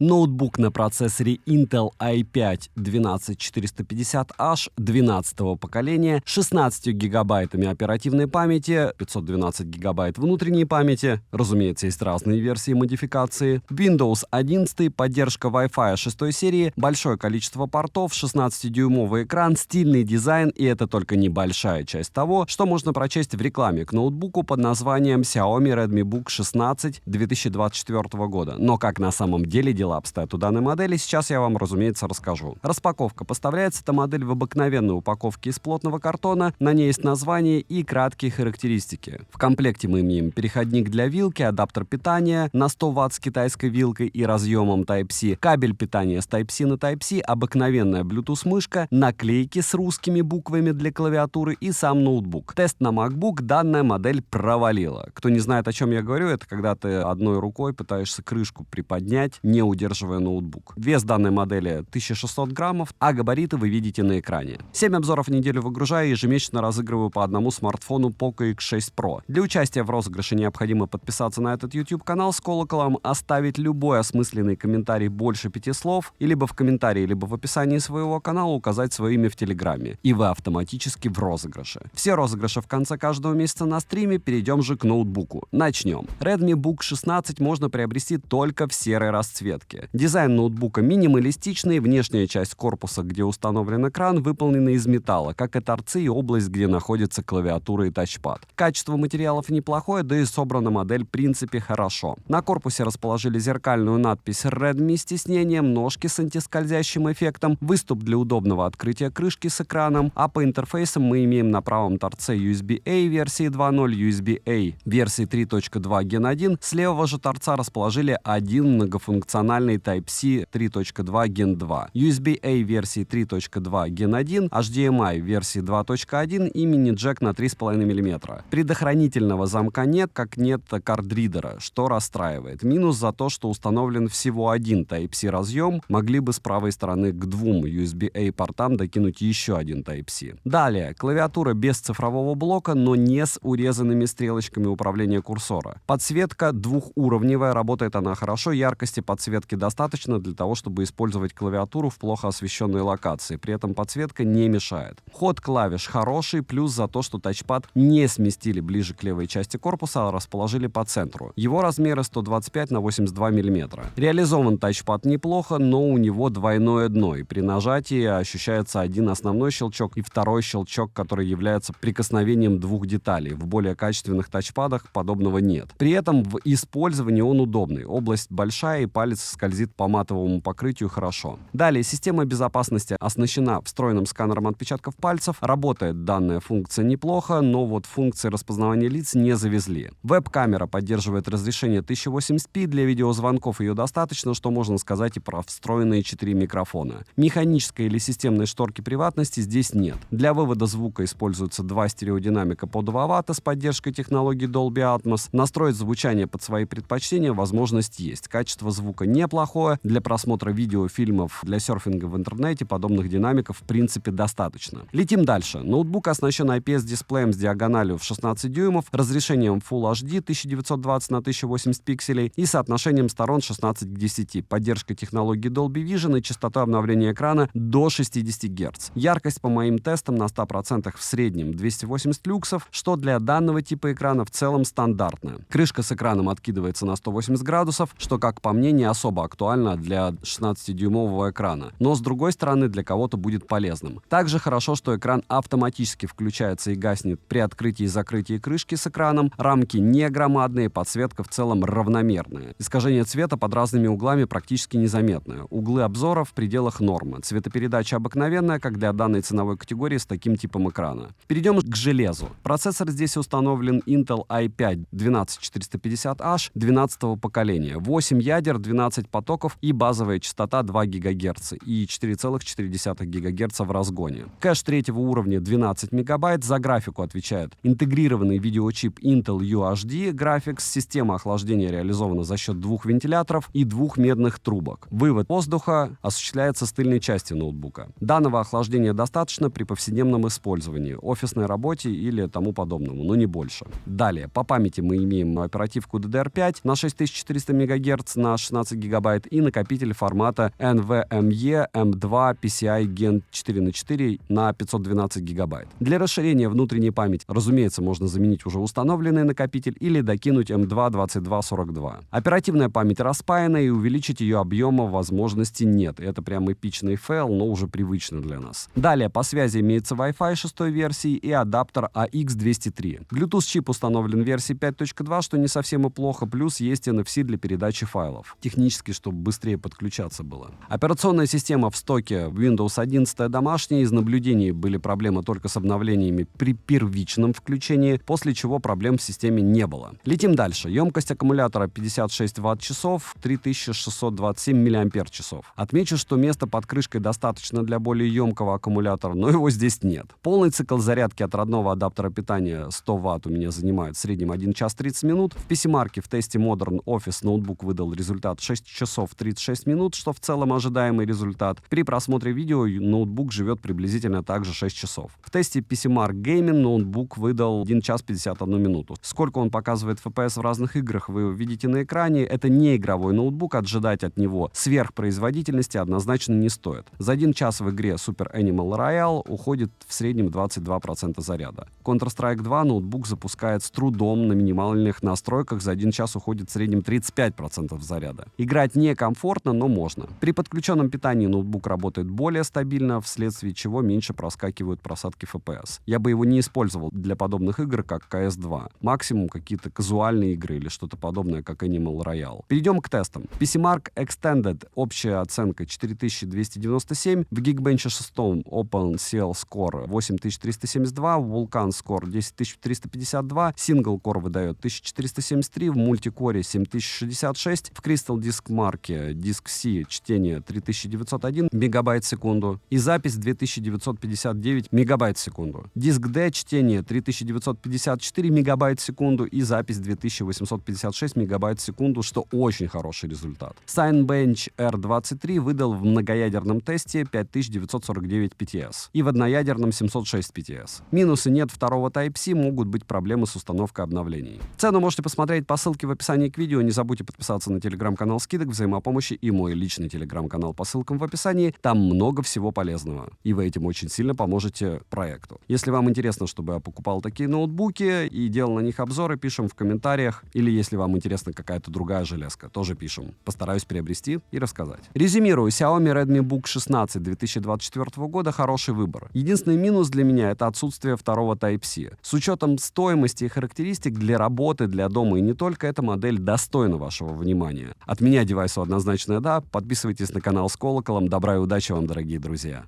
Ноутбук на процессоре Intel i5-12450H 12-го поколения, 16 гигабайтами оперативной памяти, 512 гигабайт внутренней памяти, разумеется, есть разные версии модификации, Windows 11, поддержка Wi-Fi 6 серии, большое количество портов, 16-дюймовый экран, стильный дизайн, и это только небольшая часть того, что можно прочесть в рекламе к ноутбуку под названием Xiaomi Redmi Book 16 2024 года. Но как на самом деле дела обстоят у данной модели, сейчас я вам, разумеется, расскажу. Распаковка. Поставляется эта модель в обыкновенной упаковке из плотного картона, на ней есть название и краткие характеристики. В комплекте мы имеем переходник для вилки, адаптер питания на 100 Вт с китайской вилкой и разъемом Type-C, кабель питания с Type-C на Type-C, обыкновенная Bluetooth-мышка, наклейки с русскими буквами для клавиатуры и сам ноутбук. Тест на MacBook данная модель провалила. Кто не знает, о чем я говорю, это когда ты одной рукой пытаешься крышку приподнять, не удерживая ноутбук. Вес данной модели 1600 граммов, а габариты вы видите на экране. 7 обзоров в неделю выгружаю и ежемесячно разыгрываю по одному смартфону Poco X6 Pro. Для участия в розыгрыше необходимо подписаться на этот YouTube-канал с колоколом, оставить любой осмысленный комментарий больше 5 слов, и либо в комментарии, либо в описании своего канала указать свое имя в Телеграме, и вы автоматически в розыгрыше. Все розыгрыши в конце каждого месяца на стриме. Перейдем же к ноутбуку. Начнем. Redmi Book 16 можно приобрести только в серой расцветке. Дизайн ноутбука минималистичный, внешняя часть корпуса, где установлен экран, выполнена из металла, как и торцы и область, где находится клавиатура и тачпад. Качество материалов неплохое, да и собрана модель в принципе хорошо. На корпусе расположили зеркальную надпись Redmi с тиснением, ножки с антискользящим эффектом, выступ для удобного открытия крышки с экраном, а по интерфейсам мы имеем на правом торце USB-A версии 2.0, USB-A версии 3.2 Gen 1, с левого же торца расположили один многофункциональный Type-C 3.2 Gen 2, USB-A версии 3.2 Gen 1, HDMI версии 2.1 и мини-джек на 3,5 мм. Предохранительного замка нет, как нет картридера, что расстраивает. Минус за то, что установлен всего один Type-C разъем, могли бы с правой стороны к двум USB-A портам докинуть еще один Type-C. Далее, клавиатура без цифрового блока, но не с урезанными стрелочками управления курсора. Подсветка двухуровневая, работает она хорошо, яркости подсветки достаточно для того, чтобы использовать клавиатуру в плохо освещенной локации. При этом подсветка не мешает. Ход клавиш хороший, плюс за то, что тачпад не сместили ближе к левой части корпуса, а расположили по центру. Его размеры 125 на 82 мм. Реализован тачпад неплохо, но у него двойное дно, и при нажатии ощущается один основной щелчок и второй щелчок, который является прикосновением двух деталей. В более качественных тачпадах подобного нет. При этом в использовании он удобный. Область большая, и палец скользит по матовому покрытию хорошо. Далее, система безопасности оснащена встроенным сканером отпечатков пальцев. Работает данная функция неплохо, но вот функции распознавания лиц не завезли. Веб-камера поддерживает разрешение 1080p, для видеозвонков ее достаточно, что можно сказать и про встроенные 4 микрофона. Механической или системной шторки приватности здесь нет. Для вывода звука используются два стереодинамика по 2 Вт с поддержкой технологии Dolby Atmos. Настроить звучание под свои предпочтения возможность есть. Качество звука неплохое. Для просмотра видео, фильмов, для серфинга в интернете подобных динамиков в принципе достаточно. Летим дальше. Ноутбук оснащен IPS-дисплеем с диагональю в 16 дюймов, разрешением Full HD 1920 на 1080 пикселей и соотношением сторон 16 к 10, поддержкой технологии Dolby Vision и частотой обновления экрана до 60 Гц. Яркость по моим тестам на 100% в среднем 280 люксов, что для данного типа экрана в целом стандартно. Крышка с экраном откидывается на 180 градусов, что, как по мне, не особо актуально для 16-дюймового экрана, но с другой стороны для кого-то будет полезным. Также хорошо, что экран автоматически включается и гаснет при открытии и закрытии крышки с экраном, рамки не громадные, подсветка в целом равномерная. Искажение цвета под разными углами практически незаметное. Углы обзора в пределах нормы. Цветопередача обыкновенная, как для данной ценовой категории с таким типом экрана. Перейдем к железу. Процессор здесь установлен Intel i5-12450H 12-го поколения. 8 ядер, 12 потоков и базовая частота 2 ГГц и 4,4 ГГц в разгоне. Кэш третьего уровня 12 МБ, за графику отвечает интегрированный видеочип Intel UHD Graphics, система охлаждения реализована за счет двух вентиляторов и двух медных трубок. Вывод воздуха осуществляется с тыльной части ноутбука. Данного охлаждения достаточно при повседневном использовании, офисной работе или тому подобному, но не больше. Далее, по памяти мы имеем оперативку DDR5 на 6400 МГц на 16 ГБ и накопитель формата NVMe M2 PCI Gen 4x4 на 512 ГБ. Для расширения внутренней памяти, разумеется, можно заменить уже установленный накопитель или докинуть M2 2242. Оперативная память распаяна, и увеличить ее объема возможности нет. Это прям эпичный фейл, но уже привычно для нас. Далее по связи имеется Wi-Fi 6 версии и адаптер AX203. Bluetooth-чип установлен в версии 5.2, что не совсем и плохо, плюс есть NFC для передачи файлов. Технически, чтобы быстрее подключаться было. Операционная система в стоке Windows 11 домашняя. Из наблюдений были проблемы только с обновлениями при первичном включении, после чего проблем в системе не было. Летим дальше. Емкость аккумулятора 56 Вт-часов, 3627 мАч. Отмечу, что места под крышкой достаточно для более емкого аккумулятора, но его здесь нет. Полный цикл зарядки от родного адаптера питания 100 Вт у меня занимает в среднем 1 час 30 минут. В PC-марке в тесте Modern Office ноутбук выдал результат 6 часов 36 минут, что в целом ожидаемый результат. При просмотре видео ноутбук живет приблизительно также 6 часов. В тесте PC-Mark Gaming ноутбук выдал 1 час 51 минуту. Сколько он показывает FPS в разных играх, вы видите на экране. Это не игровой ноутбук, ожидать от него сверхпроизводительности однозначно не стоит. За 1 час в игре Super Animal Royale уходит в среднем 22% заряда. Counter-Strike 2 ноутбук запускает с трудом, на минимальных настройках за 1 час уходит в среднем 35% заряда. Играть некомфортно, но можно. При подключенном питании ноутбук работает более стабильно, вследствие чего меньше проскакивают просадки FPS. Я бы его не использовал для подобных игр, как CS2. Максимум какие-то казуальные игры или что-то подобное, как Animal Royale. Перейдем к тестам. PC-Mark Extended общая оценка 4297, в Geekbench 6 OpenCL Score 8372, Vulkan Score 10352, Single Core выдает 1473, в мультикоре 7066, в Crystal Disk Mark Disk C чтение 3901 мегабайт в секунду и запись 2959 мегабайт в секунду. Disk D чтение 3954 мегабайт в секунду и запись 2856 мегабайт в секунду, что очень хороший результат. Cinebench R23 выдал в многоядерном тесте 5949 PTS и в одноядерном 706 PTS. Минусы: нет второго Type-C, могут быть проблемы с установкой обновлений. Цену можете посмотреть по ссылке в описании к видео. Не забудьте подписаться на телеграм-канал скидок, взаимопомощи и мой личный телеграм-канал по ссылкам в описании. Там много всего полезного. И вы этим очень сильно поможете проекту. Если вам интересно, чтобы я покупал такие ноутбуки и делал на них обзоры, пишем в комментариях. Или если вам интересна какая-то другая железка, тоже пишем. Постараюсь приобрести и рассказать. Резюмирую. Xiaomi Redmi Book 16 2024 года хороший выбор. Единственный минус для меня — это отсутствие второго Type-C. С учетом стоимости и характеристик для работы, для дома и не только, эта модель достойна вашего внимания. От меня девайсу однозначно да. Подписывайтесь на канал с колоколом. Добра и удачи вам, дорогие друзья.